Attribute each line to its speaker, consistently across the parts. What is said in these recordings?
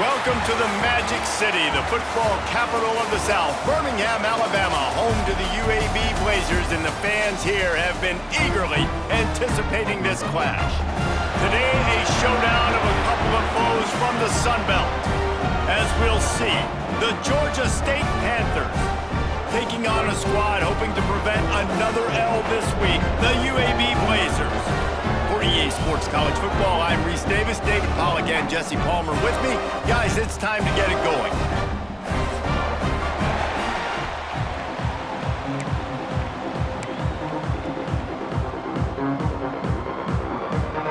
Speaker 1: Welcome to the Magic City, the football capital of the South, Birmingham, Alabama, home to the UAB Blazers, and the fans here have been eagerly anticipating this clash. Today, a showdown of a couple of foes from the Sun Belt. As we'll see, the Georgia State Panthers taking on a squad hoping to prevent another L this week, the UAB Blazers. For EA Sports College Football, I'm Reese Davis, David Pollack, and Jesse Palmer with me. Guys, it's time to get it going.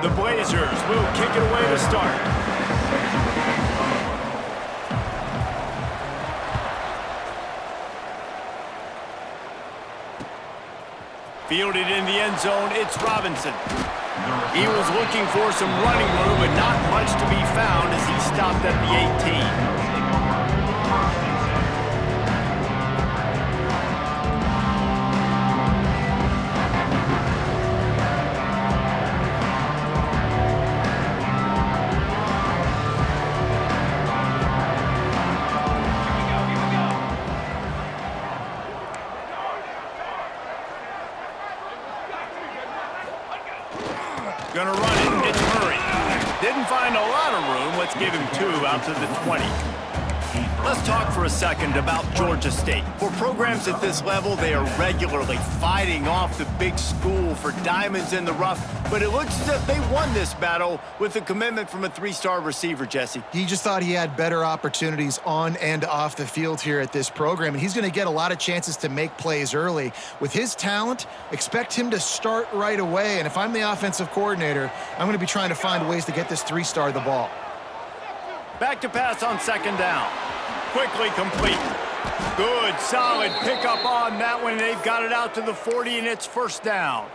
Speaker 1: The Blazers will kick it away to start. Fielded in the end zone, it's Robinson. He was looking for some running room, but not much to be found as he stopped at the 18. Gonna run it, it's Murray. Didn't find a lot of room, let's give him 2 out to the 20. Let's talk for a second about Georgia State. For programs at this level, they are regularly fighting off the big school for diamonds in the rough, but it looks as if they won this battle with a commitment from a 3-star receiver, Jesse.
Speaker 2: He just thought he had better opportunities on and off the field here at this program, and he's going to get a lot of chances to make plays early. With his talent, expect him to start right away, and if I'm the offensive coordinator, I'm going to be trying to find ways to get this 3-star the ball.
Speaker 1: Back to pass on second down. Quickly complete. Good, solid pickup on that one. They've got it out to the 40, and it's first down.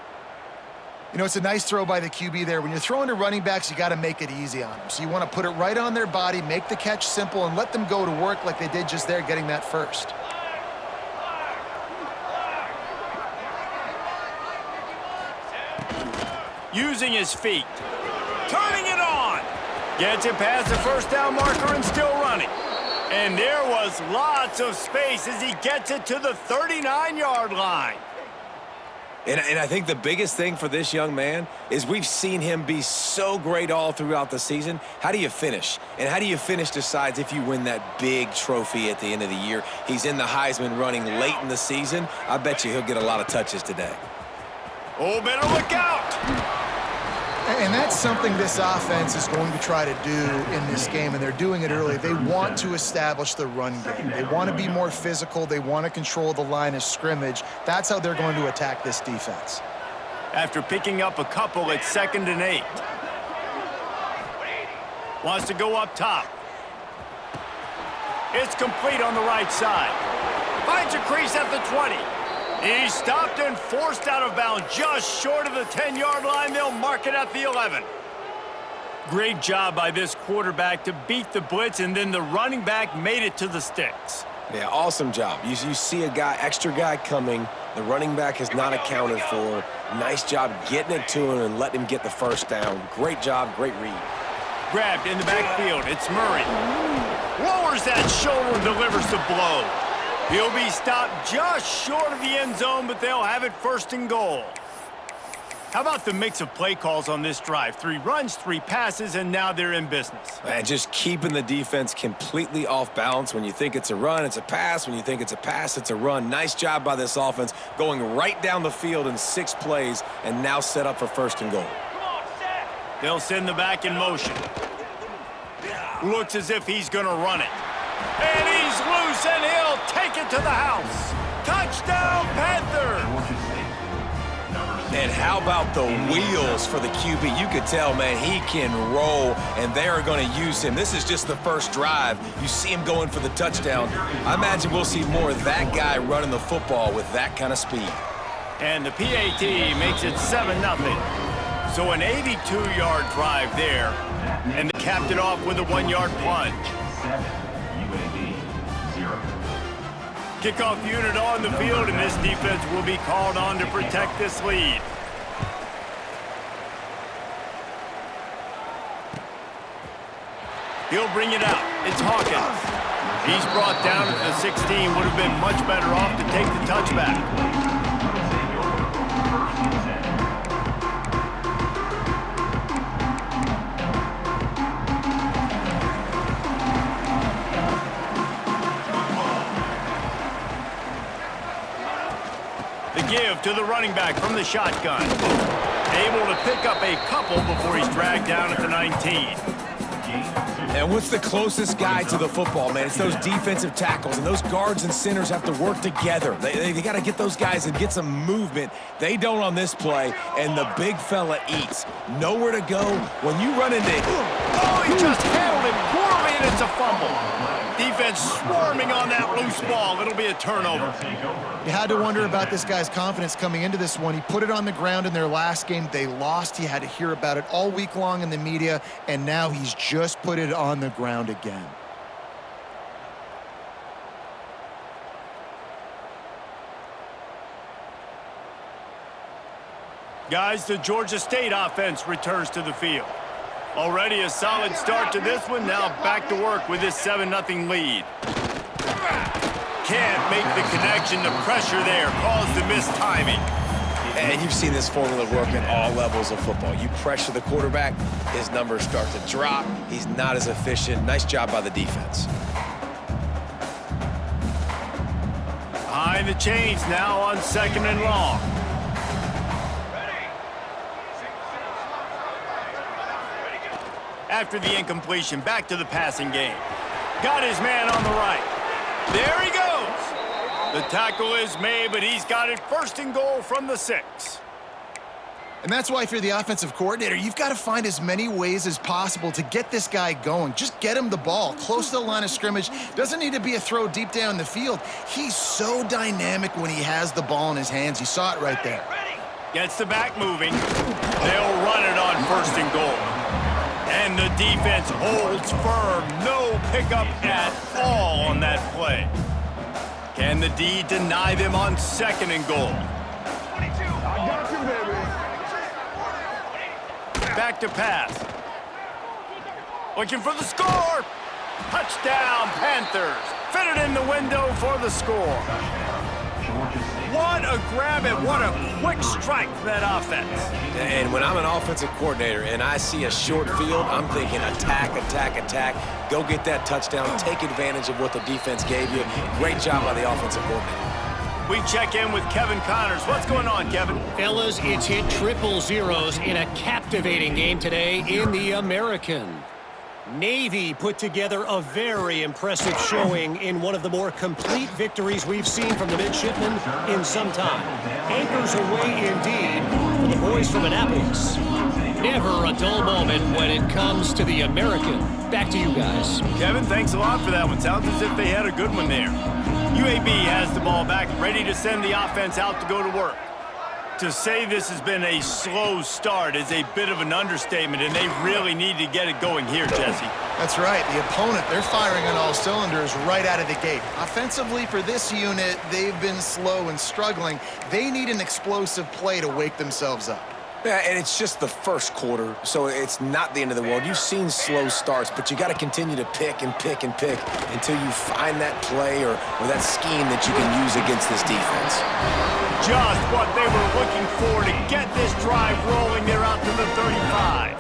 Speaker 2: You know, it's a nice throw by the QB there. When you're throwing to running backs, you got to make it easy on them. So you want to put it right on their body, make the catch simple, and let them go to work like they did just there, getting that first.
Speaker 1: Using his feet. Turning it on. Gets it past the first down marker and still running. And there was lots of space as he gets it to the 39-yard line.
Speaker 3: And I think the biggest thing for this young man is we've seen him be so great all throughout the season. How do you finish? And how do you finish decides if you win that big trophy at the end of the year. He's in the Heisman running late in the season. I bet you he'll get a lot of touches today.
Speaker 1: Oh, better look out.
Speaker 2: And that's something this offense is going to try to do in this game, and they're doing it early. They want to establish the run game. They want to be more physical. They want to control the line of scrimmage. That's how they're going to attack this defense.
Speaker 1: After picking up a couple at 2nd and 8. Wants to go up top. It's complete on the right side. Finds a crease at the 20. He stopped and forced out of bounds just short of the 10-yard line. They'll mark it at the 11. Great job by this quarterback to beat the blitz, and then the running back made it to the sticks.
Speaker 3: Yeah, awesome job. You see a extra guy coming. The running back is not accounted for. Nice job getting it to him and letting him get the first down. Great job, great read.
Speaker 1: Grabbed in the backfield. It's Murray. Lowers that shoulder and delivers the blow. He'll be stopped just short of the end zone, but they'll have it 1st and goal. How about the mix of play calls on this drive? 3 runs, 3 passes, and now they're in business.
Speaker 3: And just keeping the defense completely off balance. When you think it's a run, it's a pass. When you think it's a pass, it's a run. Nice job by this offense going right down the field in 6 plays and now set up for 1st and goal.
Speaker 1: They'll send the back in motion. Looks as if he's going to run it. And he's loose, and he'll take it to the house. Touchdown, Panthers!
Speaker 3: And how about the wheels for the QB? You could tell, man, he can roll, and they are going to use him. This is just the first drive. You see him going for the touchdown. I imagine we'll see more of that guy running the football with that kind of speed.
Speaker 1: And the PAT makes it 7-0. So an 82-yard drive there, and they capped it off with a 1-yard plunge. Kickoff unit on the field, and this defense will be called on to protect this lead. He'll bring it out. It's Hawkins. He's brought down at the 16. Would have been much better off to take the touchback. The give to the running back from the shotgun. Able to pick up a couple before he's dragged down at the 19.
Speaker 3: And what's the closest guy to the football, man? It's those defensive tackles, and those guards and centers have to work together. They got to get those guys and get some movement. They don't on this play, and the big fella eats. Nowhere to go. When you run into...
Speaker 1: Oh, he just handled it poorly, and it's a fumble. Defense swarming on that loose ball. It'll be a turnover.
Speaker 2: You had to wonder about this guy's confidence coming into this one. He put it on the ground in their last game. They lost. He had to hear about it all week long in the media, and now he's just put it on the ground again.
Speaker 1: Guys, the Georgia State offense returns to the field. Already a solid start to this one. Now back to work with this 7-0 lead. Can't make the connection. The pressure there caused the mistiming.
Speaker 3: And you've seen this formula work at all levels of football. You pressure the quarterback, his numbers start to drop. He's not as efficient. Nice job by the defense.
Speaker 1: Behind the chains now on 2nd and long. After the incompletion, back to the passing game. Got his man on the right. There he goes. The tackle is made, but he's got it 1st and goal from the 6.
Speaker 2: And that's why if you're the offensive coordinator, you've got to find as many ways as possible to get this guy going. Just get him the ball close to the line of scrimmage. Doesn't need to be a throw deep down the field. He's so dynamic when he has the ball in his hands. You saw it right there.
Speaker 1: Gets the back moving. They'll run it on 1st and goal. And the defense holds firm. No pickup at all on that play. Can the D deny them on 2nd and goal?
Speaker 4: I got you, baby.
Speaker 1: Back to pass. Looking for the score. Touchdown, Panthers. Fitted in the window for the score. What a grab and what a quick strike for that offense.
Speaker 3: And when I'm an offensive coordinator and I see a short field, I'm thinking attack, attack, attack. Go get that touchdown. Take advantage of what the defense gave you. Great job by the offensive coordinator.
Speaker 1: We check in with Kevin Connors. What's going on, Kevin?
Speaker 5: Fellas, it's hit triple zeros in a captivating game today in the American. Navy put together a very impressive showing in one of the more complete victories we've seen from the midshipmen in some time. Anchors away indeed for the boys from Annapolis. Never a dull moment when it comes to the American. Back to you guys.
Speaker 1: Kevin, thanks a lot for that one. Sounds as if they had a good one there. UAB has the ball back, ready to send the offense out to go to work. To say this has been a slow start is a bit of an understatement, and they really need to get it going here, Jesse.
Speaker 2: That's right. The opponent, they're firing on all cylinders right out of the gate. Offensively, for this unit, they've been slow and struggling. They need an explosive play to wake themselves up.
Speaker 3: Yeah, and it's just the first quarter, so it's not the end of the world. You've seen slow starts, but you got to continue to pick and pick and pick until you find that play or that scheme that you can use against this defense.
Speaker 1: Just what they were looking for to get this drive rolling. They're out to the 35.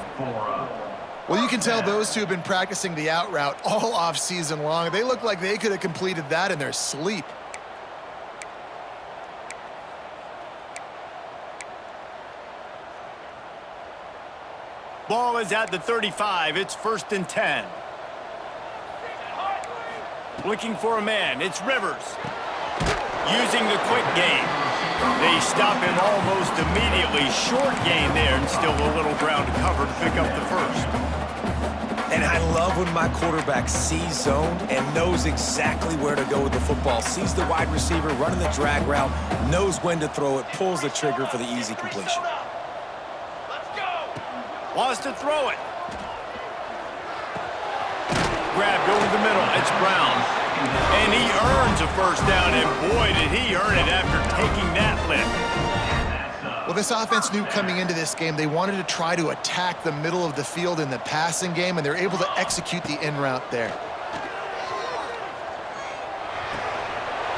Speaker 2: Well, you can tell those two have been practicing the out route all off season long. They look like they could have completed that in their sleep.
Speaker 1: Ball is at the 35. It's 1st and 10. Looking for a man. It's Rivers. Using the quick game. They stop him almost immediately. Short gain there and still a little ground to cover to pick up the 1st.
Speaker 3: And I love when my quarterback sees zoned and knows exactly where to go with the football. Sees the wide receiver running the drag route, knows when to throw it, pulls the trigger for the easy completion.
Speaker 1: Wants to throw it. Grabbed over the middle. It's Brown. And he earns a 1st down, and boy, did he earn it after taking that lift.
Speaker 2: Well, this offense knew coming into this game they wanted to try to attack the middle of the field in the passing game, and they're able to execute the in route there.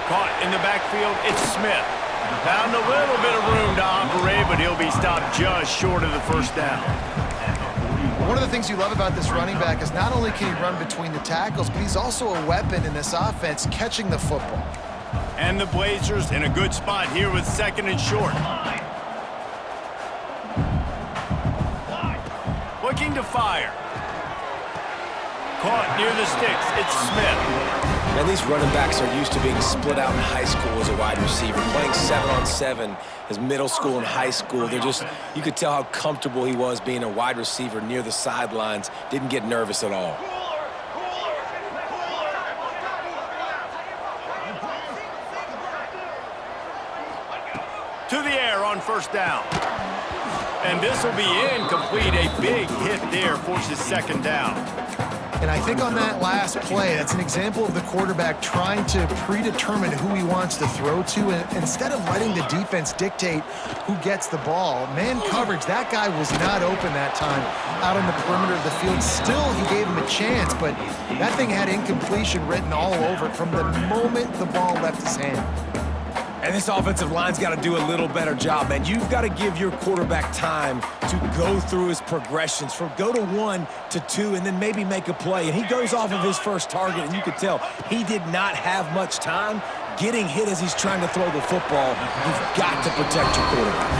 Speaker 1: Caught in the backfield, it's Smith. Found a little bit of room to operate, but he'll be stopped just short of the first down.
Speaker 2: One of the things you love about this running back is not only can he run between the tackles, but he's also a weapon in this offense catching the football.
Speaker 1: And the Blazers in a good spot here with 2nd and short. Looking to fire. Caught near the sticks. It's Smith.
Speaker 3: And these running backs are used to being split out in high school as a wide receiver, playing 7-on-7 as middle school and high school. You could tell how comfortable he was being a wide receiver near the sidelines. Didn't get nervous at all.
Speaker 1: To the air on first down. And this will be incomplete. A big hit there forces 2nd down.
Speaker 2: And I think on that last play, that's an example of the quarterback trying to predetermine who he wants to throw to, and instead of letting the defense dictate who gets the ball. Man coverage, that guy was not open that time out on the perimeter of the field. Still, he gave him a chance, but that thing had incompletion written all over it from the moment the ball left his hand.
Speaker 3: And this offensive line's got to do a little better job, man. You've got to give your quarterback time to go through his progressions, from go to 1 to 2, and then maybe make a play. And he goes off of his first target, and you could tell he did not have much time getting hit as he's trying to throw the football. You've got to protect your quarterback.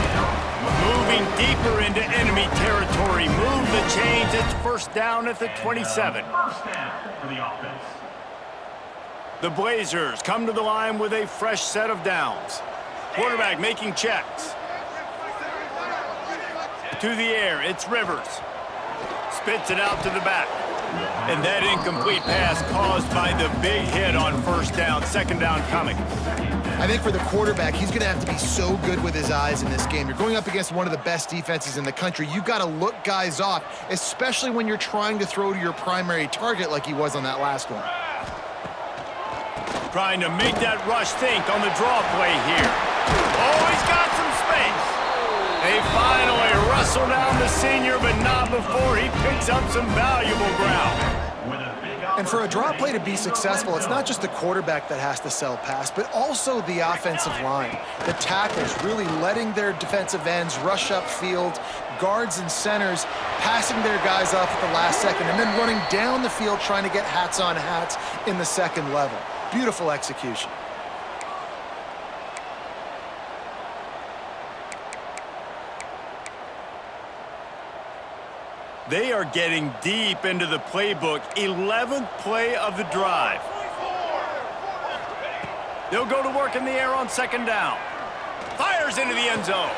Speaker 1: Moving deeper into enemy territory. Move the chains. It's first down at the 27.
Speaker 4: First down for the offense.
Speaker 1: The Blazers come to the line with a fresh set of downs. Quarterback making checks. To the air, it's Rivers. Spits it out to the back. And that incomplete pass caused by the big hit on first down. 2nd down coming.
Speaker 2: I think for the quarterback, he's going to have to be so good with his eyes in this game. You're going up against one of the best defenses in the country. You've got to look guys off, especially when you're trying to throw to your primary target like he was on that last one.
Speaker 1: Trying to make that rush think on the draw play here. Oh, he's got some space. They finally wrestle down the senior, but not before he picks up some valuable ground.
Speaker 2: And for a draw play to be successful, it's not just the quarterback that has to sell pass, but also the offensive line. The tackles really letting their defensive ends rush upfield, guards and centers passing their guys off at the last second, and then running down the field trying to get hats on hats in the 2nd level. Beautiful execution.
Speaker 1: They are getting deep into the playbook. 11th play of the drive. They'll go to work in the air on 2nd down. Fires into the end zone.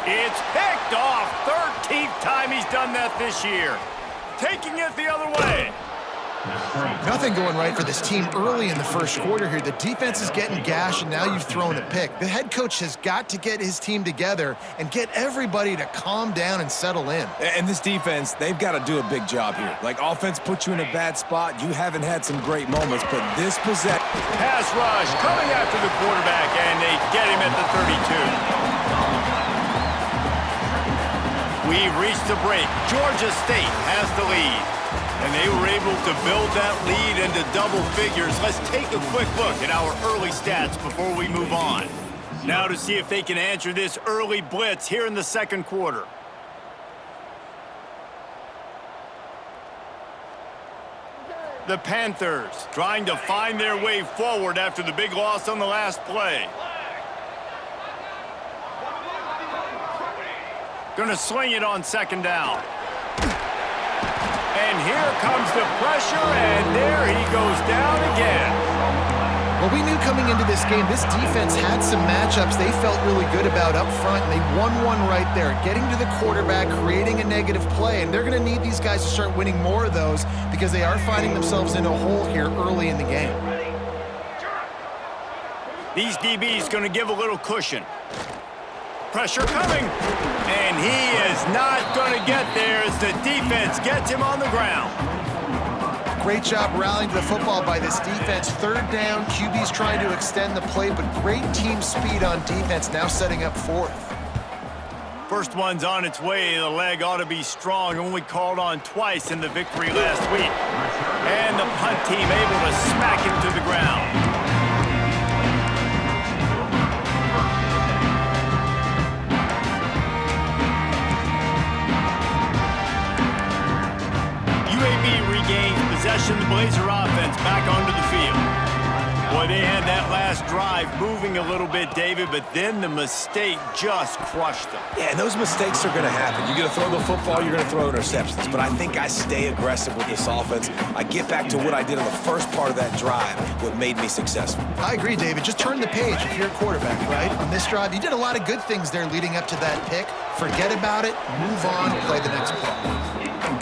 Speaker 1: It's picked off. 13th time he's done that this year. Taking it the other way.
Speaker 2: Nothing going right for this team early in the first quarter here. The defense is getting gashed, and now you've thrown a pick. The head coach has got to get his team together and get everybody to calm down and settle in.
Speaker 3: And this defense, they've got to do a big job here. Like, offense puts you in a bad spot. You haven't had some great moments, but this possession...
Speaker 1: Pass rush coming after the quarterback, and they get him at the 32. We've reached the break. Georgia State has the lead. And they were able to build that lead into double figures. Let's take a quick look at our early stats before we move on. Now to see if they can answer this early blitz here in the 2nd quarter. The Panthers trying to find their way forward after the big loss on the last play. Gonna sling it on 2nd down. And here comes the pressure, and there he goes down again.
Speaker 2: Well, we knew coming into this game, this defense had some matchups they felt really good about up front, and they won one right there, getting to the quarterback, creating a negative play, and they're going to need these guys to start winning more of those because they are finding themselves in a hole here early in the game.
Speaker 1: These DBs going to give a little cushion. Pressure coming, and he is not going to get there as the defense gets him on the ground.
Speaker 2: Great job rallying to the football by this defense. 3rd down, QB's trying to extend the play, but great team speed on defense, now setting up 4th.
Speaker 1: First one's on its way. The leg ought to be strong. Only called on twice in the victory last week. And the punt team able to smack him to the ground. UAB regains possession. The Blazer offense back onto the field. Boy, they had that last drive moving a little bit, David, but then the mistake just crushed them.
Speaker 3: Yeah, and those mistakes are going to happen. You're going to throw the football, you're going to throw interceptions. But I think I stay aggressive with this offense. I get back to what I did on the first part of that drive, what made me successful.
Speaker 2: I agree, David. Just turn the page if you're a quarterback, right? On this drive, you did a lot of good things there leading up to that pick. Forget about it, move on, play the next play.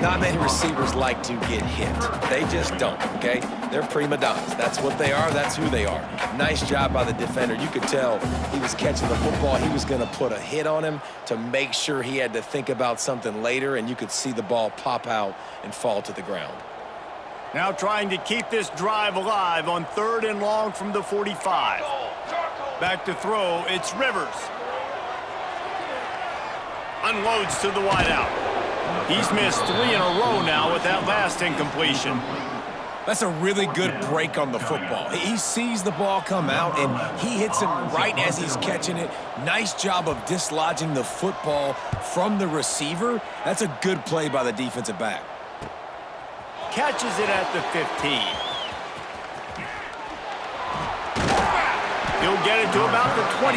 Speaker 3: Not many receivers like to get hit. They just don't, okay? They're prima donnas. That's what they are. That's who they are. Nice job by the defender. You could tell he was catching the football. He was going to put a hit on him to make sure he had to think about something later, and you could see the ball pop out and fall to the ground.
Speaker 1: Now trying to keep this drive alive on 3rd and long from the 45. Back to throw. It's Rivers. Unloads to the wideout. He's missed 3 in a row now with that last incompletion.
Speaker 3: That's a really good break on the football. He sees the ball come out, and he hits it right as he's catching it. Nice job of dislodging the football from the receiver. That's a good play by the defensive back.
Speaker 1: Catches it at the 15. He'll get it to about the 25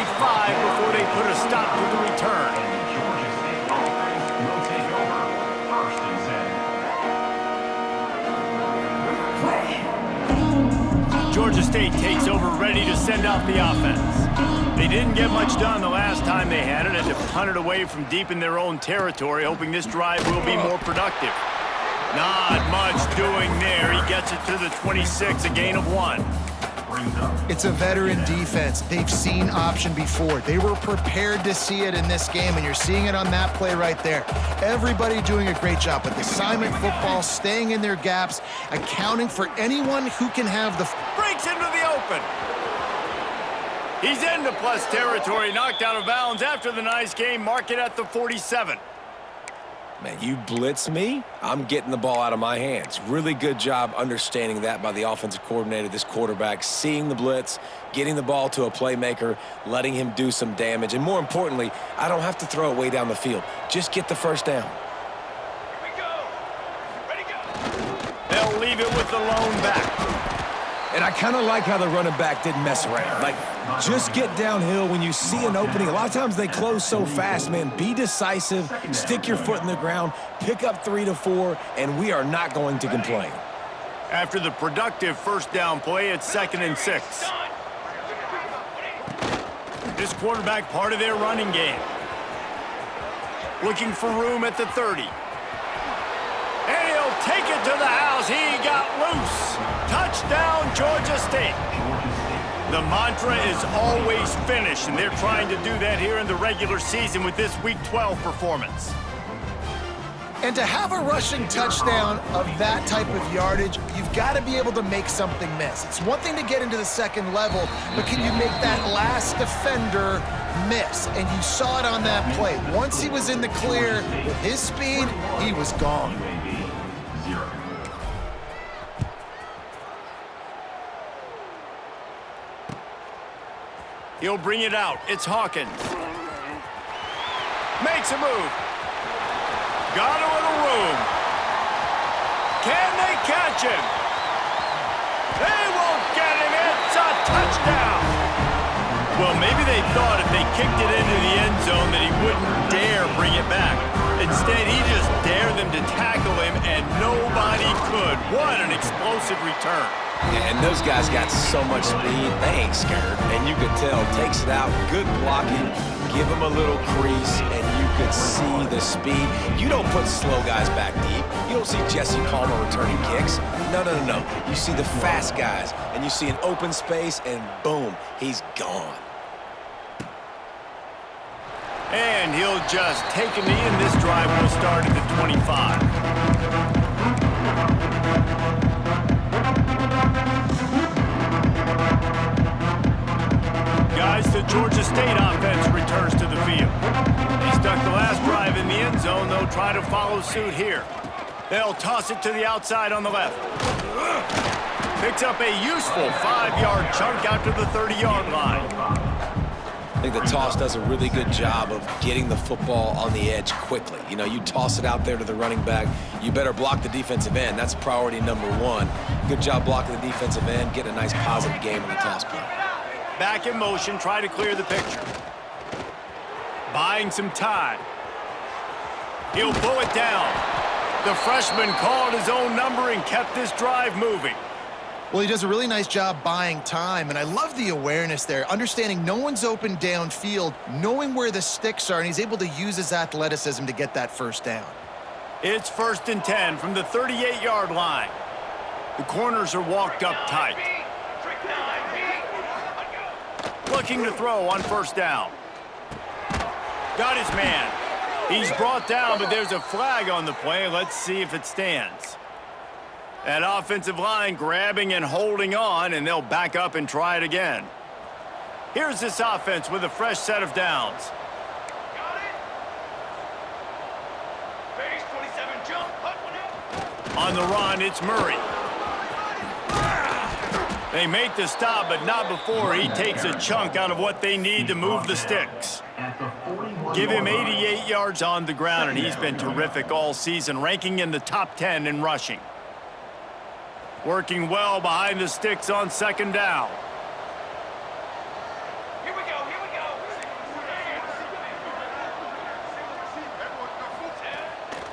Speaker 1: before they put a stop to the return. Georgia State takes over, ready to send out the offense. They didn't get much done the last time they had it, had to punt it away from deep in their own territory, hoping this drive will be more productive. Not much doing there. He gets it to the 26, a gain of 1.
Speaker 2: It's a veteran defense. They've seen option before. They were prepared to see it in this game, and you're seeing it on that play right there. Everybody doing a great job with assignment football, staying in their gaps, accounting for anyone who can have the...
Speaker 1: Breaks into the open. He's into plus territory, knocked out of bounds after the nice game. Mark it at the 47.
Speaker 3: Man, you blitz me, I'm getting the ball out of my hands. Really good job understanding that by the offensive coordinator, this quarterback, seeing the blitz, getting the ball to a playmaker, letting him do some damage. And more importantly, I don't have to throw it way down the field. Just get the first down.
Speaker 1: Here we go. Ready, go. They'll leave it with the lone back.
Speaker 3: And I kind of like how the running back didn't mess around. Like, just get downhill when you see an opening. A lot of times they close so fast, man. Be decisive, stick your foot in the ground, pick up 3 to 4, and we are not going to complain.
Speaker 1: After the productive first down play, it's 2nd and 6. This quarterback part of their running game. Looking for room at the 30. And he'll take it to the house. He got loose. Touchdown, Georgia State. The mantra is always finish, and they're trying to do that here in the regular season with this Week 12 performance.
Speaker 2: And to have a rushing touchdown of that type of yardage, you've got to be able to make something miss. It's one thing to get into the second level, but can you make that last defender miss? And you saw it on that play. Once he was in the clear with his speed, he was gone.
Speaker 1: He'll bring it out. It's Hawkins. Makes a move. Got a little room. Can they catch him? They won't get him. It's a touchdown. Well, maybe they thought if they kicked it into the end zone that he wouldn't dare bring it back. Instead, he just dared them to tackle him, and nobody could. What an explosive return.
Speaker 3: Yeah, and those guys got so much speed, they ain't scared. And you could tell, takes it out, good blocking, give him a little crease, and you could see the speed. You don't put slow guys back deep. You don't see Jesse Palmer returning kicks. No. You see the fast guys, and you see an open space, and boom, he's gone.
Speaker 1: And he'll just take a knee, and this drive will start at the 25. Guys, the Georgia State offense returns to the field. They stuck the last end zone, they'll try to follow suit here. They'll toss it to the outside on the left. Picks up a useful 5-yard chunk out to the 30-yard line.
Speaker 3: I think the toss does a really good job of getting the football on the edge quickly. You know, you toss it out there to the running back, you better block the defensive end. That's priority number one. Good job blocking the defensive end, getting a nice positive game in the toss play.
Speaker 1: Back in motion, try to clear the picture. Buying some time. He'll pull it down. The freshman called his own number and kept this drive moving.
Speaker 2: Well, he does a really nice job buying time, and I love the awareness there, understanding no one's open downfield, knowing where the sticks are, and he's able to use his athleticism to get that first down.
Speaker 1: It's 1st and 10 from the 38-yard line. The corners are walked up tight. Looking to throw on 1st down. Got his man. He's brought down, but there's a flag on the play. Let's see if it stands. That offensive line grabbing and holding on, and they'll back up and try it again. Here's this offense with a fresh set of downs. On the run, it's Murray. They make the stop, but not before he takes a chunk out of what they need to move the sticks. Give him 88 yards on the ground, and he's been terrific all season, ranking in the top 10 in rushing. Working well behind the sticks on 2nd down.
Speaker 6: Here we go.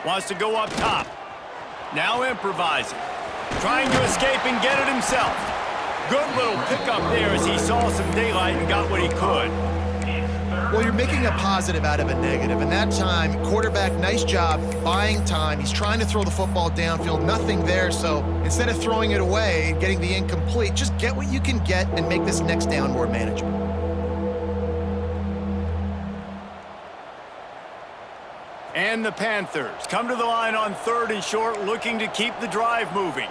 Speaker 1: Wants to go up top. Now improvising. Trying to escape and get it himself. Good little pickup there as he saw some daylight and got what he could.
Speaker 2: Well, you're making a positive out of a negative, and that time, quarterback, nice job buying time. He's trying to throw the football downfield, nothing there, so instead of throwing it away and getting the incomplete, just get what you can get and make this next down more manageable.
Speaker 1: And the Panthers come to the line on 3rd and short, looking to keep the drive moving.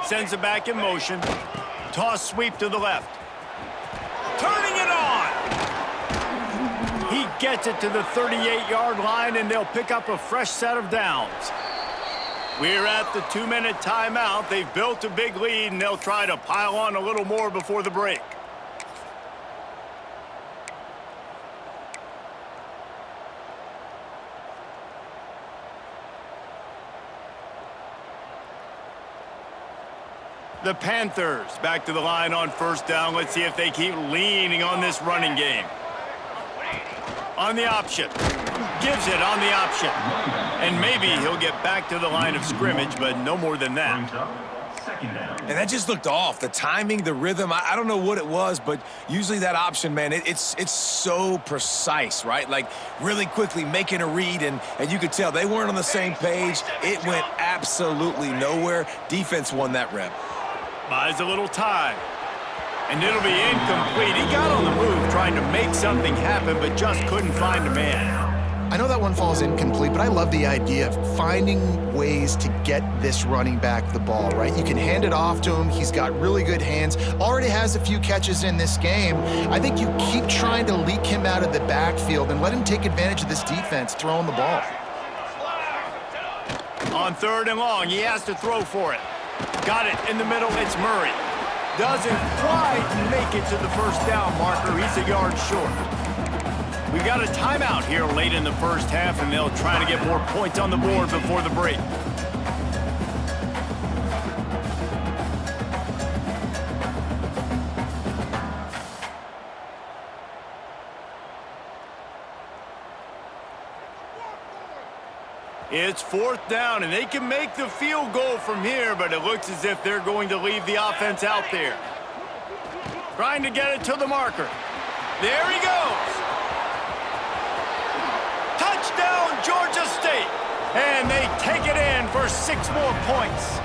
Speaker 1: Sends it back in motion. Toss sweep to the left. Turning it on! He gets it to the 38-yard line, and they'll pick up a fresh set of downs. We're at the 2-minute timeout. They've built a big lead, and they'll try to pile on a little more before the break. The Panthers back to the line on 1st down. Let's see if they keep leaning on this running game. On the option. Gives it on the option. And maybe he'll get back to the line of scrimmage, but no more than that.
Speaker 3: And that just looked off. The timing, the rhythm, I don't know what it was, but usually that option, man, it's so precise, right? Like really quickly making a read, and you could tell they weren't on the same page. It went absolutely nowhere. Defense won that rep.
Speaker 1: Buys a little time. And it'll be incomplete. He got on the move trying to make something happen, but just couldn't find a man.
Speaker 2: I know that one falls incomplete, but I love the idea of finding ways to get this running back the ball, right? You can hand it off to him. He's got really good hands. Already has a few catches in this game. I think you keep trying to leak him out of the backfield and let him take advantage of this defense throwing the ball.
Speaker 1: On 3rd and long, he has to throw for it. Got it in the middle, it's Murray. Doesn't quite make it to the 1st down marker. He's a yard short. We've got a timeout here late in the 1st half, and they'll try to get more points on the board before the break. It's 4th down, and they can make the field goal from here, but it looks as if they're going to leave the offense out there. Trying to get it to the marker. There he goes. Touchdown, Georgia State. And they take it in for 6 more points.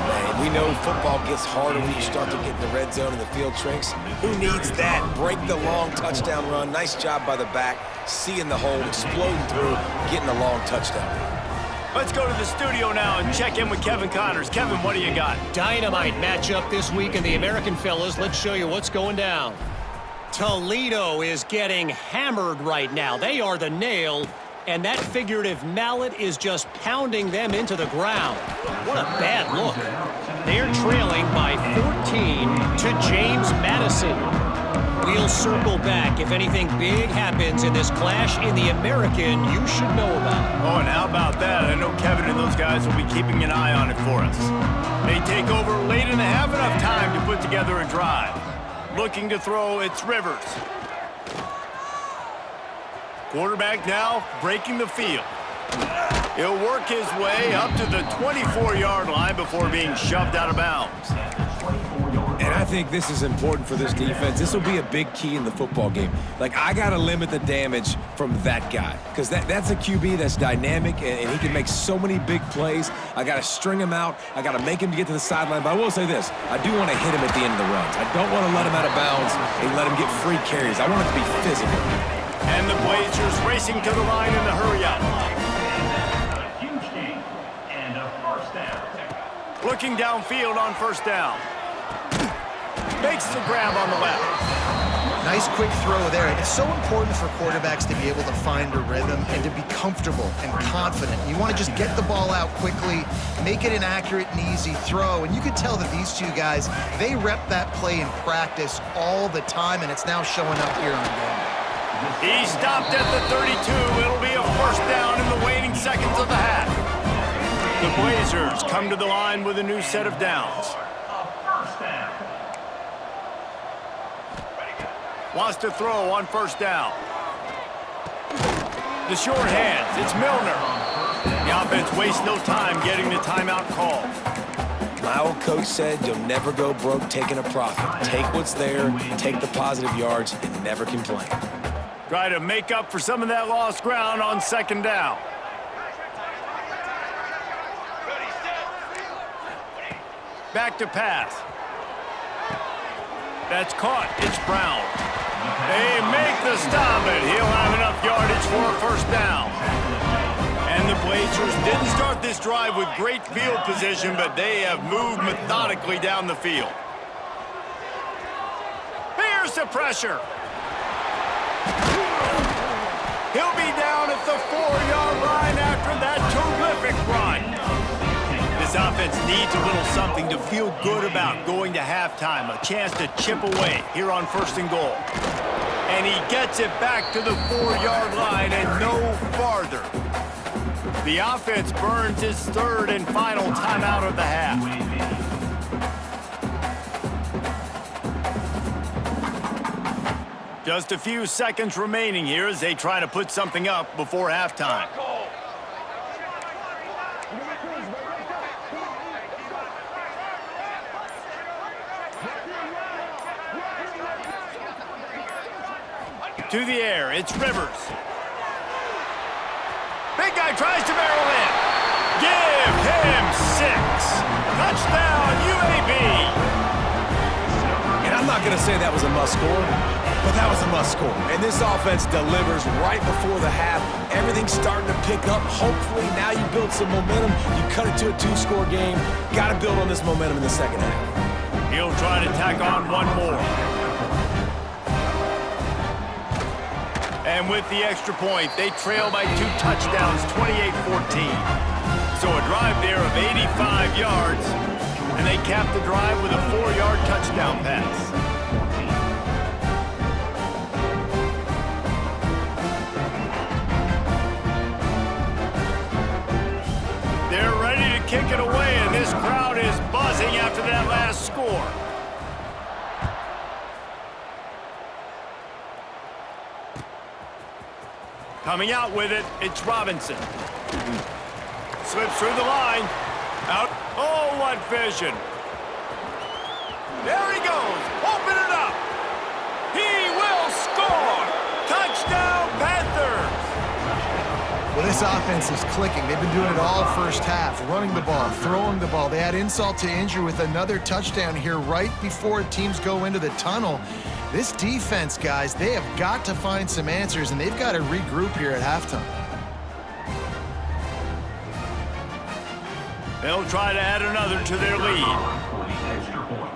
Speaker 3: Man, we know football gets harder when you start to get in the red zone and the field shrinks. Who needs that? Break the long touchdown run. Nice job by the back. Seeing the hole, exploding through, getting a long touchdown.
Speaker 1: Let's go to the studio now and check in with Kevin Connors. Kevin, what do you got?
Speaker 5: Dynamite matchup this week in the American, fellas. Let's show you what's going down. Toledo is getting hammered right now. They are the nail, and that figurative mallet is just pounding them into the ground. What a bad look. They're trailing by 14 to James Madison. We'll circle back. If anything big happens in this clash in the American, you should know about.
Speaker 1: Oh, and how about that? I know Kevin and those guys will be keeping an eye on it for us. They take over late and they have enough time to put together a drive. Looking to throw, it's Rivers. Quarterback now breaking the field. He'll work his way up to the 24-yard line before being shoved out of bounds.
Speaker 3: And I think this is important for this defense. This will be a big key in the football game. Like, I got to limit the damage from that guy because that's a QB that's dynamic, and he can make so many big plays. I got to string him out. I got to make him to get to the sideline. But I will say this. I do want to hit him at the end of the runs. I don't want to let him out of bounds and let him get free carries. I want it to be physical.
Speaker 1: And the Blazers racing to the line in the hurry-up.
Speaker 4: A huge gain and a first down.
Speaker 1: Looking downfield on first down. Makes the grab on the left.
Speaker 2: Nice quick throw there. It's so important for quarterbacks to be able to find a rhythm and to be comfortable and confident. You want to just get the ball out quickly, make it an accurate and easy throw. And you can tell that these two guys, they rep that play in practice all the time, and it's now showing up here on game.
Speaker 1: He stopped at the 32. It'll be a first down in the waning seconds of the half. The Blazers come to the line with a new set of downs. Wants to throw on first down. The short hands, it's Milner. The offense wastes no time getting the timeout call.
Speaker 3: My old coach said you'll never go broke taking a profit. Take what's there, take the positive yards, and never complain.
Speaker 1: Try to make up for some of that lost ground on second down. Back to pass. That's caught. It's Brown. They make the stop, and he'll have enough yardage for a first down. And the Blazers didn't start this drive with great field position, but they have moved methodically down the field. Here's the pressure. He'll be down at the 4-yard line after that terrific run. This offense needs a little something to feel good about going to halftime. A chance to chip away here on first and goal. And he gets it back to the 4-yard line and no farther. The offense burns his third and final timeout of the half. Just a few seconds remaining here as they try to put something up before halftime. To the air, it's Rivers. Big guy tries to barrel in. Give him 6. Touchdown, UAB.
Speaker 3: And I'm not going to say that was a must-score, but that was a must-score. And this offense delivers right before the half. Everything's starting to pick up. Hopefully, now you build some momentum. You cut it to a 2-score game. Got to build on this momentum in the second half.
Speaker 1: He'll try to tack on one more. And with the extra point, they trail by 2 touchdowns, 28-14. So a drive there of 85 yards, and they cap the drive with a 4-yard touchdown pass. They're ready to kick it away, and this crowd is buzzing after that last score. Coming out with it, it's Robinson. Slips through the line. Out. Oh, what vision. There he goes. Open it up. He will score. Touchdown, Panthers.
Speaker 2: Well, this offense is clicking. They've been doing it all first half, running the ball, throwing the ball. They had insult to injury with another touchdown here right before teams go into the tunnel. This defense, guys, they have got to find some answers, and they've got to regroup here at halftime.
Speaker 1: They'll try to add another to their lead.
Speaker 4: For the extra point.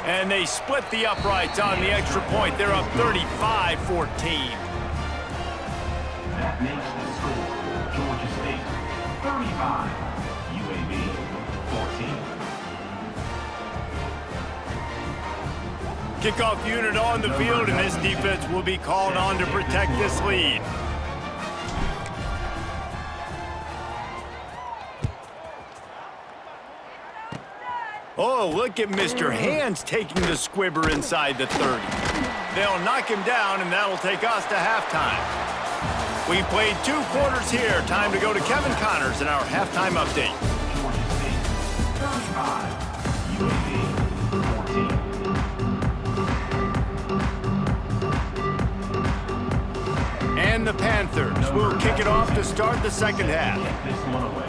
Speaker 1: And they split the uprights on the extra point. They're up 35-14.
Speaker 4: That makes the score Georgia State 35, UAB 14.
Speaker 1: Kickoff unit on the field, and this defense will be called on to protect this lead. Oh, look at Mr. Hands taking the squibber inside the 30. They'll knock him down, and that'll take us to halftime. We've played 2 quarters here. Time to go to Kevin Connors in our halftime update.
Speaker 4: Georgia State 35, UAB 14.
Speaker 1: And the Panthers will kick it off to start the second half.
Speaker 4: Get this one away.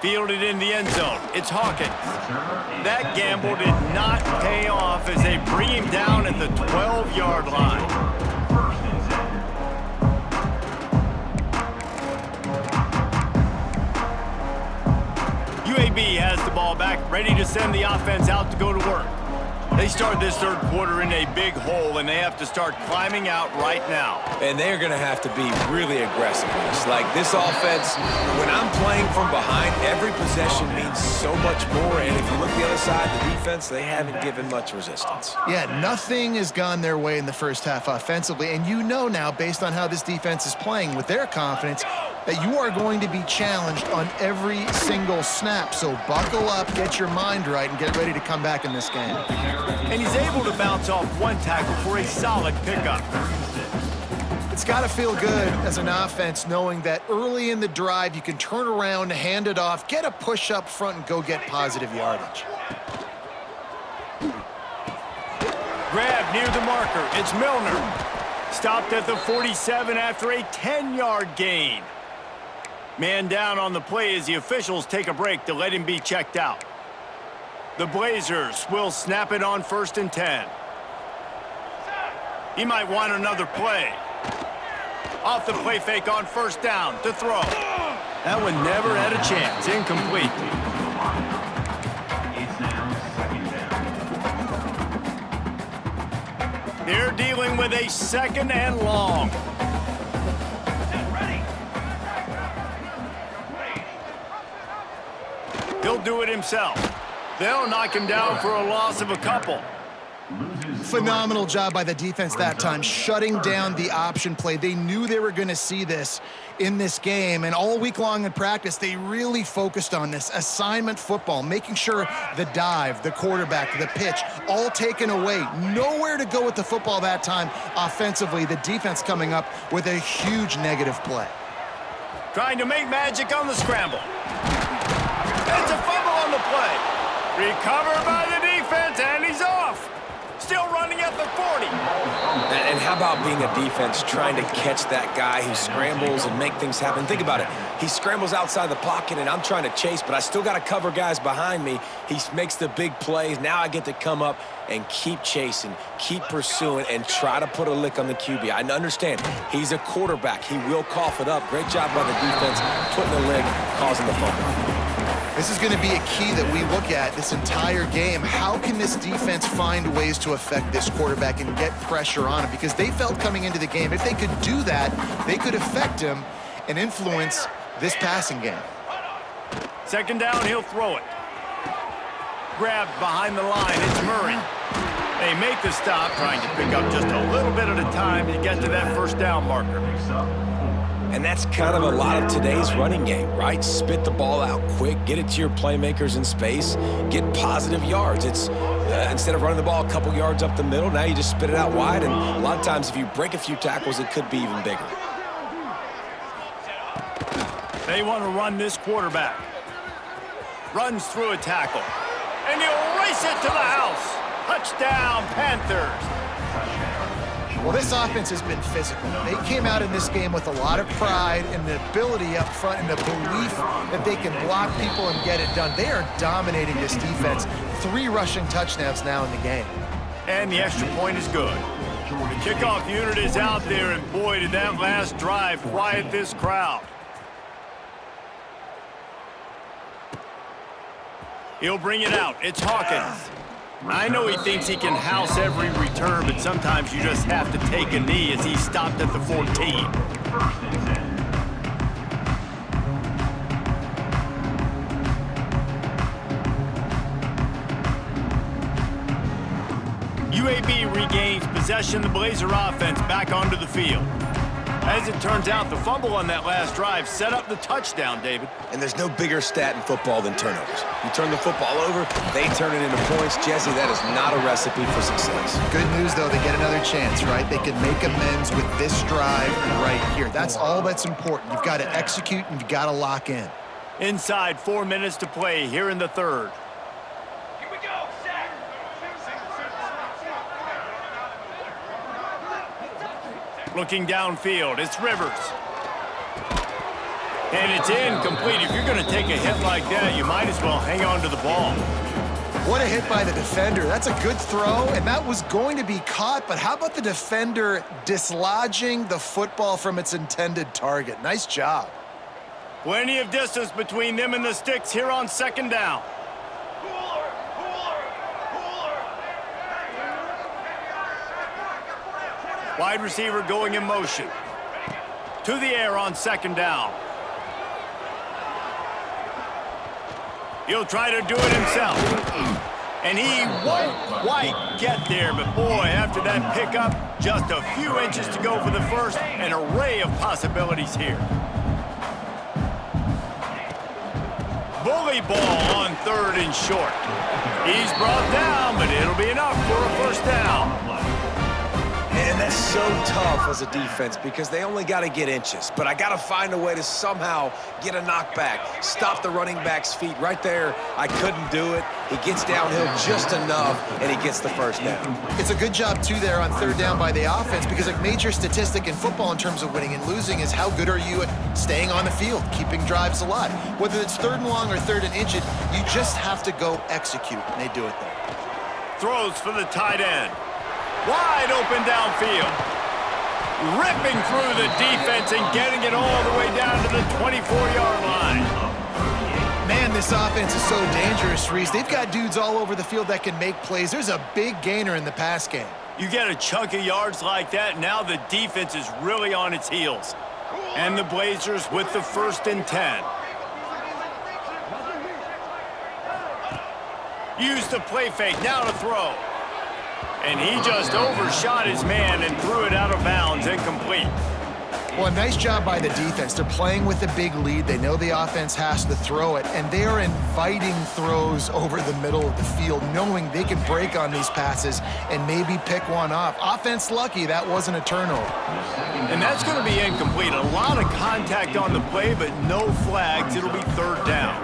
Speaker 1: Fielded in the end zone. It's Hawkins. That gamble did not pay off as they bring him down at the 12-yard line.
Speaker 4: First and 10.
Speaker 1: UAB has the ball back, ready to send the offense out to go to work. They start this third quarter in a big hole, and they have to start climbing out right now.
Speaker 3: And they're going to have to be really aggressive. It's like this offense, when I'm playing from behind, every possession means so much more. And if you look the other side, the defense, they haven't given much resistance.
Speaker 2: Yeah, nothing has gone their way in the first half offensively. And you know now, based on how this defense is playing with their confidence, that you are going to be challenged on every single snap. So buckle up, get your mind right, and get ready to come back in this game.
Speaker 1: And he's able to bounce off one tackle for a solid pickup.
Speaker 2: It's got to feel good as an offense knowing that early in the drive you can turn around, hand it off, get a push up front, and go get positive yardage.
Speaker 1: Grab near the marker. It's Milner. Stopped at the 47 after a 10-yard gain. Man down on the play as the officials take a break to let him be checked out. The Blazers will snap it on 1st and 10. He might want another play. Off the play fake on 1st down to throw. That one never had a chance. Incomplete.
Speaker 4: It's now 2nd down.
Speaker 1: They're dealing with a 2nd and long. He'll do it himself. They'll knock him down for a loss of a couple.
Speaker 2: Phenomenal job by the defense that time, shutting down the option play. They knew they were going to see this in this game, and all week long in practice, they really focused on this assignment football, making sure the dive, the quarterback, the pitch, all taken away. Nowhere to go with the football that time offensively. The defense coming up with a huge negative play.
Speaker 1: Trying to make magic on the scramble. It's a fumble on the play. Recovered by the defense, and he's off. Still running at the 40.
Speaker 3: And how about being a defense trying to catch that guy who scrambles and make things happen? Think about it. He scrambles outside the pocket, and I'm trying to chase, but I still got to cover guys behind me. He makes the big plays. Now I get to come up and keep chasing, keep pursuing, and try to put a lick on the QB. I understand. He's a quarterback. He will cough it up. Great job by the defense, putting the leg, causing the fumble.
Speaker 2: This is going to be a key that we look at this entire game. How can this defense find ways to affect this quarterback and get pressure on him? Because they felt coming into the game, if they could do that, they could affect him and influence this passing game.
Speaker 1: 2nd down, he'll throw it. Grabbed behind the line, it's Murray. They make the stop, trying to pick up just a little bit at a time to get to that 1st down marker.
Speaker 3: And that's kind of a lot of today's running game, right? Spit the ball out quick, get it to your playmakers in space, get positive yards. It's instead of running the ball a couple yards up the middle, now you just spit it out wide, and a lot of times if you break a few tackles, it could be even bigger.
Speaker 1: They want to run this quarterback. Runs through a tackle. And he'll race it to the house. Touchdown, Panthers.
Speaker 2: Well, this offense has been physical. They came out in this game with a lot of pride and the ability up front and the belief that they can block people and get it done. They are dominating this defense. 3 rushing touchdowns now in the game.
Speaker 1: And the extra point is good. The Kickoff unit is out there, and boy, did that last drive quiet this crowd. He'll bring it out. It's Hawkins. I know he thinks he can house every return, but sometimes you just have to take a knee as he stopped at the 14. UAB regains possession of the Blazer offense back onto the field. As it turns out, the fumble on that last drive set up the touchdown, David.
Speaker 3: And there's no bigger stat in football than turnovers. You turn the football over, they turn it into points. Jesse, that is not a recipe for success.
Speaker 2: Good news, though, they get another chance, right? They can make amends with this drive right here. That's all that's important. You've got to execute, and you've got to lock in.
Speaker 1: Inside 4 minutes to play here in the third. Looking downfield, it's Rivers. And it's incomplete. If you're going to take a hit like that, you might as well hang on to the ball.
Speaker 2: What a hit by the defender. That's a good throw, and that was going to be caught, but how about the defender dislodging the football from its intended target? Nice job.
Speaker 1: Plenty of distance between them and the sticks here on second down. Wide receiver going in motion. To the air on second down. He'll try to do it himself. And he won't quite get there, but boy, after that pickup, just a few inches to go for the first, an array of possibilities here. Bully ball on third and short. He's brought down, but it'll be enough for a first down.
Speaker 3: And that's so tough as a defense because they only got to get inches. But I got to find a way to somehow get a knockback, stop the running back's feet. Right there, I couldn't do it. He gets downhill just enough, and he gets the first down.
Speaker 2: It's a good job, too, there on third down by the offense because a major statistic in football in terms of winning and losing is how good are you at staying on the field, keeping drives alive. Whether it's third and long or third and inch, you just have to go execute, and they do it there.
Speaker 1: Throws for the tight end. Wide open downfield. Ripping through the defense and getting it all the way down to the 24-yard line.
Speaker 2: Man, this offense is so dangerous, Reese. They've got dudes all over the field that can make plays. There's a big gainer in the pass game.
Speaker 1: You get a chunk of yards like that, now the defense is really on its heels. And the Blazers with the 1st and 10. Use the play fake, now to throw. And he just overshot his man and threw it out of bounds, incomplete.
Speaker 2: Well, a nice job by the defense. They're playing with a big lead. They know the offense has to throw it, and they are inviting throws over the middle of the field, knowing they can break on these passes and maybe pick one off. Offense lucky that wasn't a turnover.
Speaker 1: And that's going to be incomplete. A lot of contact on the play, but no flags. It'll be third down.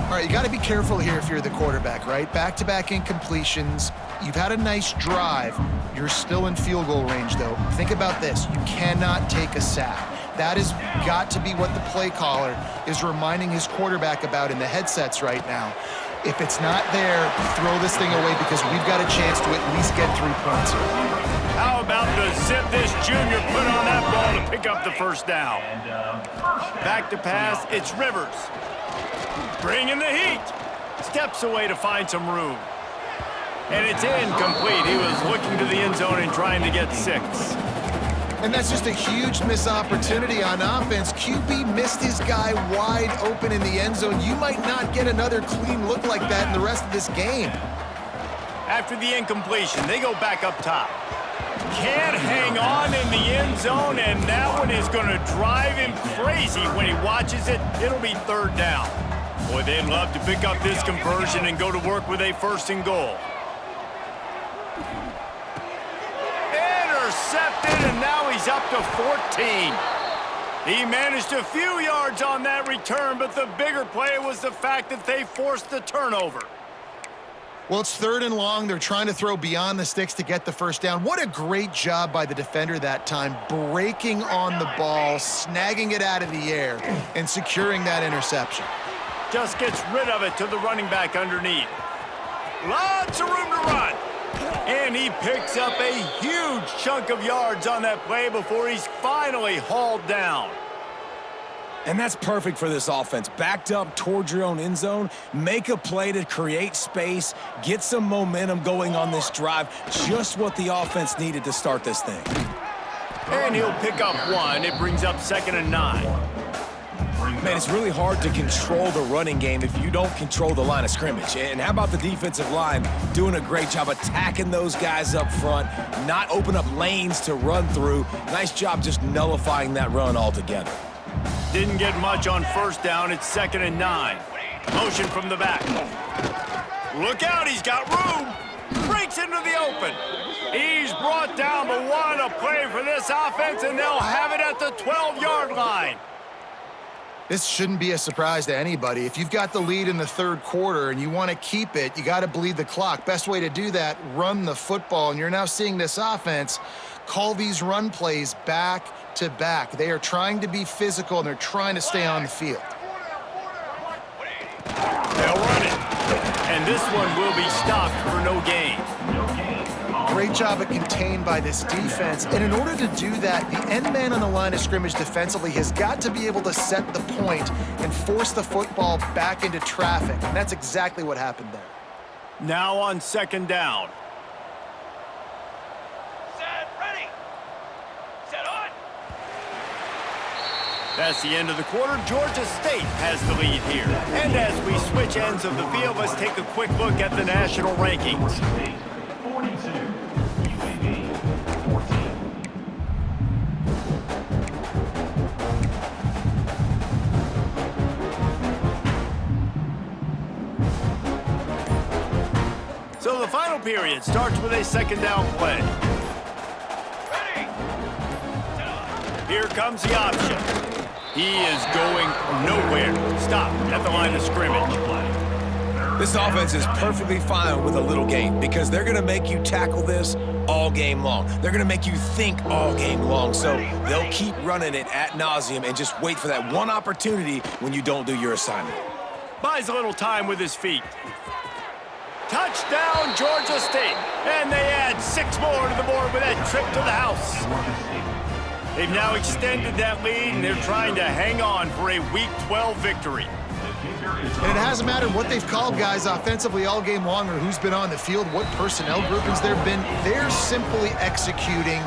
Speaker 2: All right, you got to be careful here if you're the quarterback, right? Back-to-back incompletions. You've had a nice drive. You're still in field goal range, though. Think about this. You cannot take a sack. That has got to be what the play caller is reminding his quarterback about in the headsets right now. If it's not there, throw this thing away because we've got a chance to at least get 3 points here.
Speaker 1: How about the zip this junior put on that ball to pick up the first down? Back to pass, it's Rivers. Bringing the heat. Steps away to find some room. And it's incomplete. He was looking to the end zone and trying to get 6.
Speaker 2: And that's just a huge missed opportunity on offense. QB missed his guy wide open in the end zone. You might not get another clean look like that in the rest of this game.
Speaker 1: After the incompletion, they go back up top. Can't hang on in the end zone, and that one is going to drive him crazy when he watches it. It'll be third down. Boy, they'd love to pick up this conversion and go to work with a 1st and goal. Intercepted, and now he's up to 14. He managed a few yards on that return, but the bigger play was the fact that they forced the turnover.
Speaker 2: Well, it's 3rd and long. They're trying to throw beyond the sticks to get the first down. What a great job by the defender that time, breaking on the ball, snagging it out of the air, and securing that interception.
Speaker 1: Just gets rid of it to the running back underneath. Lots of room to run. And he picks up a huge chunk of yards on that play before he's finally hauled down.
Speaker 3: And that's perfect for this offense. Backed up towards your own end zone, make a play to create space, get some momentum going on this drive. Just what the offense needed to start this thing.
Speaker 1: And he'll pick up one. It brings up 2nd and 9.
Speaker 3: Man, it's really hard to control the running game if you don't control the line of scrimmage. And how about the defensive line doing a great job attacking those guys up front, not open up lanes to run through. Nice job just nullifying that run altogether.
Speaker 1: Didn't get much on 1st down. It's 2nd and 9. Motion from the back. Look out, he's got room. Breaks into the open. He's brought down, but what a play for this offense, and they'll have it at the 12-yard line.
Speaker 2: This shouldn't be a surprise to anybody. If you've got the lead in the 3rd quarter and you want to keep it, you got to bleed the clock. Best way to do that, run the football. And you're now seeing this offense call these run plays back to back. They are trying to be physical, and they're trying to stay on the field.
Speaker 1: They'll run it. And this one will be stopped for no gain.
Speaker 2: Great job at contained by this defense. And in order to do that, the end man on the line of scrimmage defensively has got to be able to set the point and force the football back into traffic. And that's exactly what happened there.
Speaker 1: Now on 2nd down.
Speaker 4: Set, ready. Set on.
Speaker 1: That's the end of the quarter. Georgia State has the lead here. And as we switch ends of the field, let's take a quick look at the national rankings.
Speaker 4: 42, UAB 14.
Speaker 1: So the final period starts with a 2nd down play.
Speaker 4: Ready.
Speaker 1: Here comes the option. He is going nowhere. Stop at the line of scrimmage.
Speaker 3: This offense is perfectly fine with a little game because they're going to make you tackle this all game long. They're going to make you think all game long. So they'll keep running it ad nauseum and just wait for that one opportunity when you don't do your assignment.
Speaker 1: Buys a little time with his feet. Touchdown, Georgia State. And they add 6 more to the board with that trip to the house. They've now extended that lead, and they're trying to hang on for a Week 12 victory.
Speaker 2: And it hasn't mattered what they've called guys offensively all game long or who's been on the field, what personnel groupings there have been. They're simply executing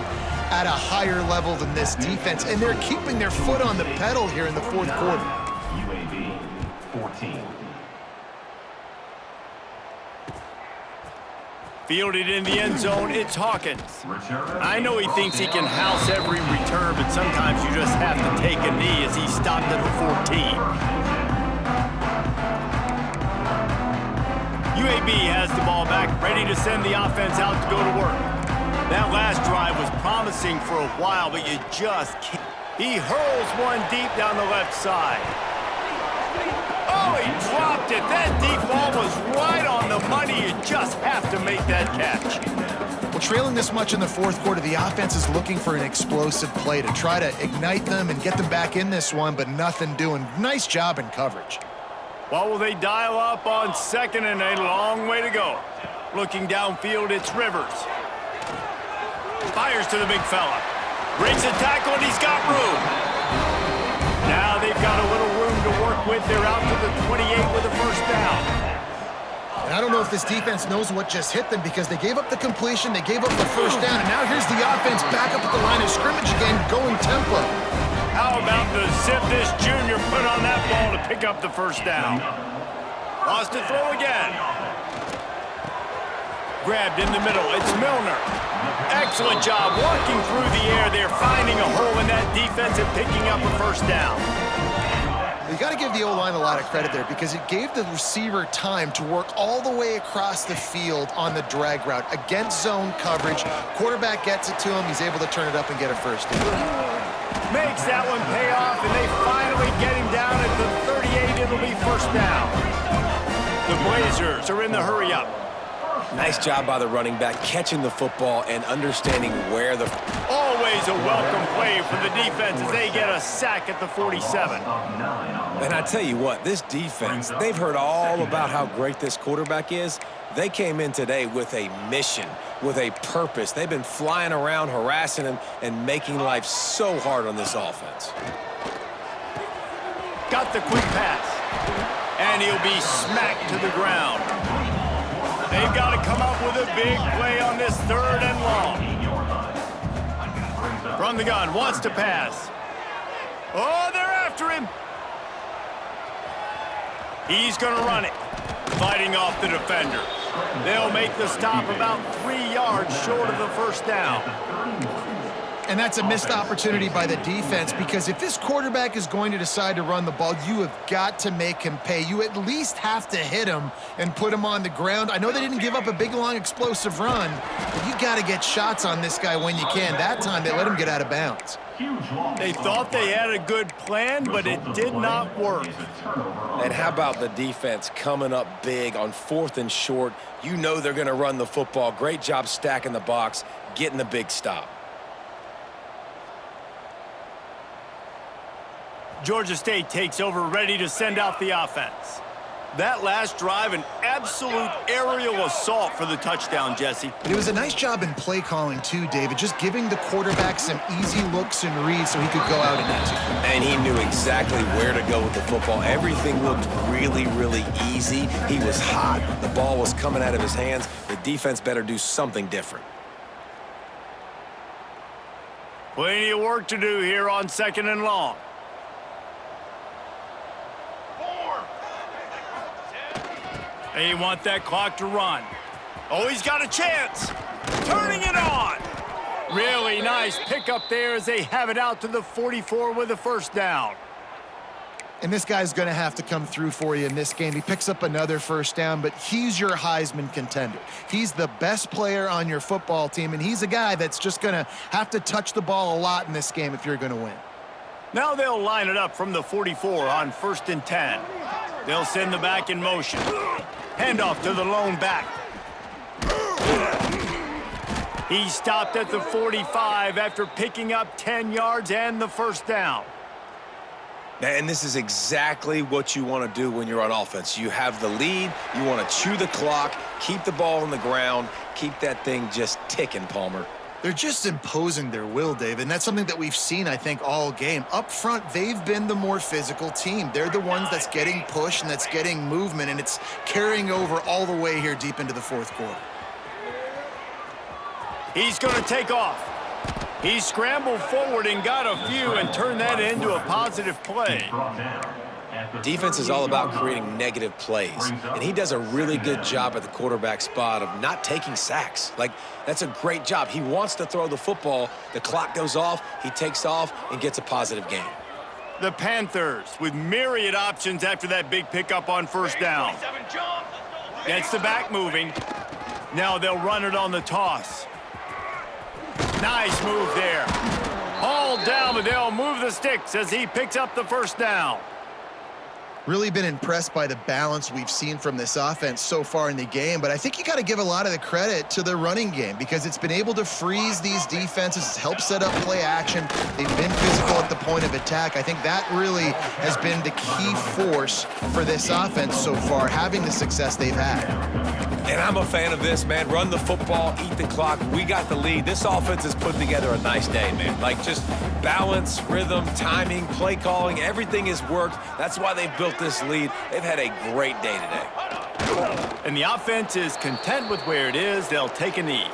Speaker 2: at a higher level than this defense, and they're keeping their foot on the pedal here in the 4th quarter.
Speaker 4: UAB 14.
Speaker 1: Fielded in the end zone, it's Hawkins. I know he thinks he can house every return, but sometimes you just have to take a knee as he stopped at the 14. UAB has the ball back, ready to send the offense out to go to work. That last drive was promising for a while, but you just can't. He hurls one deep down the left side. Oh, he dropped it. That deep ball was right on the money. You just have to make that catch.
Speaker 2: Well, trailing this much in the 4th quarter, the offense is looking for an explosive play to try to ignite them and get them back in this one, but nothing doing. Nice job in coverage.
Speaker 1: Well, will they dial up on 2nd and a long way to go? Looking downfield, it's Rivers. Fires to the big fella. Breaks a tackle, and he's got room. Now they've got a little room to work with. They're out to the 28 with a 1st down.
Speaker 2: And I don't know if this defense knows what just hit them because they gave up the completion, they gave up the 1st down, and now here's the offense back up at the line of scrimmage again, going tempo.
Speaker 1: How about the zip this junior put on that ball to pick up the 1st down? Lost to throw again. Grabbed in the middle. It's Milner. Excellent job working through the air. They're finding a hole in that defense and picking up a 1st down.
Speaker 2: You got to give the O-line a lot of credit there because it gave the receiver time to work all the way across the field on the drag route against zone coverage. Quarterback gets it to him. He's able to turn it up and get a 1st down.
Speaker 1: Makes that one pay off, and they finally get him down at the 38. It'll be 1st down. The Blazers are in the hurry-up.
Speaker 3: Nice job by the running back, catching the football and understanding where the...
Speaker 1: Always a welcome play for the defense as they get a sack at the 47.
Speaker 3: And I tell you what, this defense, they've heard all about how great this quarterback is. They came in today with a mission, with a purpose. They've been flying around, harassing him, and making life so hard on this offense.
Speaker 1: Got the quick pass. And he'll be smacked to the ground. They've got to come up with a big play on this 3rd and long. From the gun, wants to pass. Oh, they're after him. He's going to run it. Fighting off the defender. They'll make the stop about 3 yards short of the first down.
Speaker 2: And that's a missed opportunity by the defense, because if this quarterback is going to decide to run the ball, you have got to make him pay. You at least have to hit him and put him on the ground. I know they didn't give up a big, long, explosive run, but you got to get shots on this guy when you can. That time, they let him get out of bounds.
Speaker 1: They thought they had a good plan, but it did not work.
Speaker 3: And how about the defense coming up big on 4th and short? You know they're going to run the football. Great job stacking the box, getting the big stop.
Speaker 1: Georgia State takes over, ready to send out the offense. That last drive, an absolute aerial assault for the touchdown, Jesse.
Speaker 2: It was a nice job in play calling, too, David, just giving the quarterback some easy looks and reads so he could go out and execute.
Speaker 3: And he knew exactly where to go with the football. Everything looked really, really easy. He was hot. The ball was coming out of his hands. The defense better do something different.
Speaker 1: Plenty of work to do here on 2nd and long. They want that clock to run. Oh, he's got a chance. Turning it on. Really nice pickup there as they have it out to the 44 with a first down.
Speaker 2: And this guy's going to have to come through for you in this game. He picks up another first down, but he's your Heisman contender. He's the best player on your football team, and he's a guy that's just going to have to touch the ball a lot in this game if you're going to win.
Speaker 1: Now they'll line it up from the 44 on 1st and 10. They'll send the back in motion. Handoff to the lone back. He stopped at the 45 after picking up 10 yards and the first down.
Speaker 3: And this is exactly what you want to do when you're on offense. You have the lead. You want to chew the clock, keep the ball on the ground, keep that thing just ticking, Palmer.
Speaker 2: They're just imposing their will, David, and that's something that we've seen, I think, all game. Up front, they've been the more physical team. They're the ones that's getting pushed and that's getting movement, and it's carrying over all the way here deep into the 4th quarter.
Speaker 1: He's going to take off. He scrambled forward and got a few and turned that into a positive play.
Speaker 3: Defense is all about creating negative plays, and he does a really good job at the quarterback spot of not taking sacks. Like, that's a great job. He wants to throw the football. The clock goes off, he takes off, and gets a positive gain.
Speaker 1: The Panthers with myriad options after that big pickup on first down. Gets the back moving. Now they'll run it on the toss. Nice move there. Hauled down, but they'll move the sticks as he picks up the first down.
Speaker 2: Really been impressed by the balance we've seen from this offense so far in the game, but I think you got to give a lot of the credit to the running game because it's been able to freeze these defenses. It's helped set up play action. They've been physical at the point of attack. I think that really has been the key force for this offense so far, having the success they've had.
Speaker 3: And I'm a fan of this, man. Run the football, eat the clock. We got the lead. This offense has put together a nice day, man. Like, just balance, rhythm, timing, play calling, everything has worked. That's why they've built this lead. They've had a great day today.
Speaker 1: And the offense is content with where it is. They'll take a knee.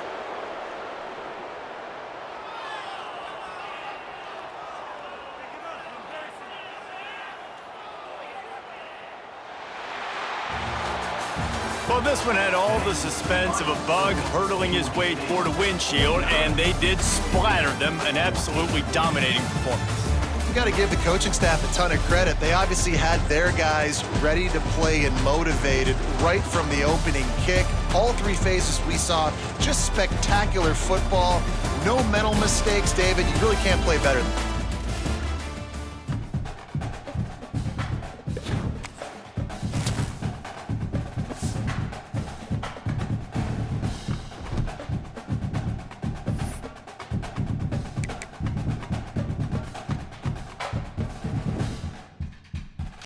Speaker 1: Well, this one had all the suspense of a bug hurtling his way toward a windshield, and they did splatter them. An absolutely dominating performance.
Speaker 2: You got to give the coaching staff a ton of credit. They obviously had their guys ready to play and motivated right from the opening kick. All three phases we saw, just spectacular football. No mental mistakes, David. You really can't play better than that.